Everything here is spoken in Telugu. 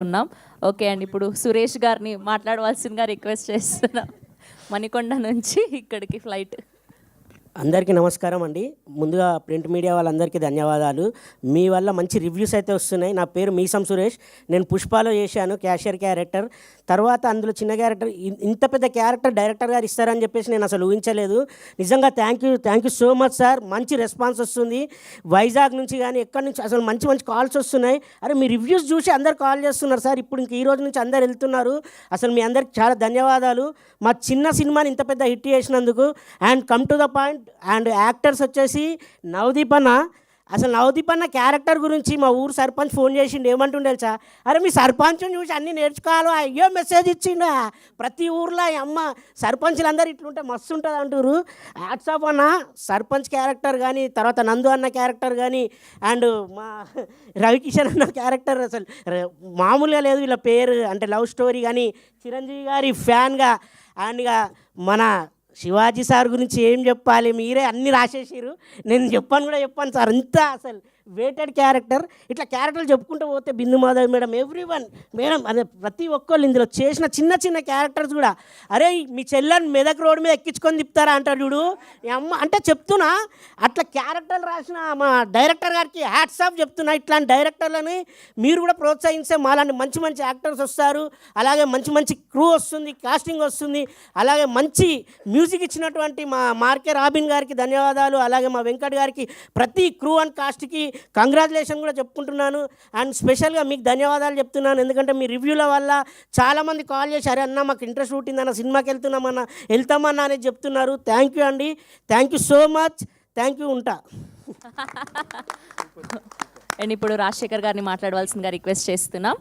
ఉన్నాం. ఓకే అండి. ఇప్పుడు సురేష్ గారిని మాట్లాడవలసిందిగా రిక్వెస్ట్ చేస్తున్నాం. మణికొండ నుంచి ఇక్కడికి ఫ్లైట్. అందరికీ నమస్కారం అండి. ముందుగా ప్రింట్ మీడియా వాళ్ళందరికీ ధన్యవాదాలు. మీ వల్ల మంచి రివ్యూస్ అయితే వస్తున్నాయి. నా పేరు మీసం సురేష్. నేను పుష్పలో చేశాను క్యాషియర్ క్యారెక్టర్. తర్వాత అందులో చిన్న క్యారెక్టర్, ఇంత పెద్ద క్యారెక్టర్ డైరెక్టర్ గారు ఇస్తారని చెప్పేసి నేను అసలు ఊహించలేదు. నిజంగా thank you so much sir. మంచి రెస్పాన్స్ వస్తుంది. వైజాగ్ నుంచి కానీ ఎక్కడి నుంచి అసలు మంచి మంచి కాల్స్ వస్తున్నాయి. అరే మీ రివ్యూస్ చూసి అందరు కాల్ చేస్తున్నారు సార్. ఇప్పుడు ఇంక ఈ రోజు నుంచి అందరు వెళ్తున్నారు. అసలు మీ అందరికి చాలా ధన్యవాదాలు. మా చిన్న సినిమాని ఇంత పెద్ద హిట్ చేసినందుకు. And come to the point, and actors వచ్చేసి నవదీప్ అన్న. అసలు నవదీప్ అన్న క్యారెక్టర్ గురించి మా ఊరు సర్పంచ్ ఫోన్ చేసిండు. ఏమంటుండే తెలుసా, అరే మీ సర్పంచ్ని చూసి అన్నీ నేర్చుకోవాలి, అయ్యో మెసేజ్ ఇచ్చిండా. ప్రతి ఊర్లో అమ్మ సర్పంచ్లు అందరూ ఇట్లుంటే మస్తు ఉంటుంది అంటారు. హ్యాట్సాప్ అన్న సర్పంచ్ క్యారెక్టర్ కానీ, తర్వాత నందు అన్న క్యారెక్టర్ కానీ, అండ్ మా రవికిషన్ అన్న క్యారెక్టర్ అసలు మామూలుగా లేదు. వీళ్ళ పేరు అంటే లవ్ స్టోరీ కానీ, చిరంజీవి గారి ఫ్యాన్గా. అండ్ ఇక మన శివాజీ సార్ గురించి ఏం చెప్పాలి, మీరే అన్నీ రాసేసారు. నేను చెప్పాను సార్. అంతా అసలు వెయిటెడ్ క్యారెక్టర్. ఇట్లా క్యారెక్టర్లు చెప్పుకుంటూ పోతే బిందు మాధవ్ మేడం, ఎవ్రీవన్ మేడం, అదే ప్రతి ఒక్కళ్ళు ఇందులో చేసిన చిన్న చిన్న క్యారెక్టర్స్ కూడా, అరే మీ చెల్లెని మెదక్ రోడ్డు మీద ఎక్కించుకొని తిప్పుతారా అంటాడు చూడు. అమ్మ అంటే చెప్తున్నా, అట్లా క్యారెక్టర్లు రాసిన మా డైరెక్టర్ గారికి హ్యాట్సాప్ చెప్తున్నా. ఇట్లాంటి డైరెక్టర్లని మీరు కూడా ప్రోత్సహిస్తే మాలాంటి మంచి మంచి యాక్టర్స్ వస్తారు. అలాగే మంచి మంచి క్రూ వస్తుంది, కాస్టింగ్ వస్తుంది. అలాగే మంచి మ్యూజిక్ ఇచ్చినటువంటి మా మార్కే రాబిన్ గారికి ధన్యవాదాలు. అలాగే మా వెంకట్ గారికి, ప్రతి క్రూ అండ్ కాస్ట్కి కంగ్రాచులేషన్ కూడా చెప్పుకుంటున్నాను. అండ్ స్పెషల్గా మీకు ధన్యవాదాలు చెప్తున్నాను. ఎందుకంటే మీ రివ్యూల వల్ల చాలామంది కాల్ చేసి, అరే అన్న మాకు ఇంట్రెస్ట్ పుట్టిందన్న, సినిమాకి వెళ్తామన్నా అనేది చెప్తున్నారు. థ్యాంక్ యూ అండి. Thank you so much. Thank you. ఉంటా. అండ్ ఇప్పుడు రాజశేఖర్ గారిని మాట్లాడవలసిందిగా రిక్వెస్ట్ చేస్తున్నాం.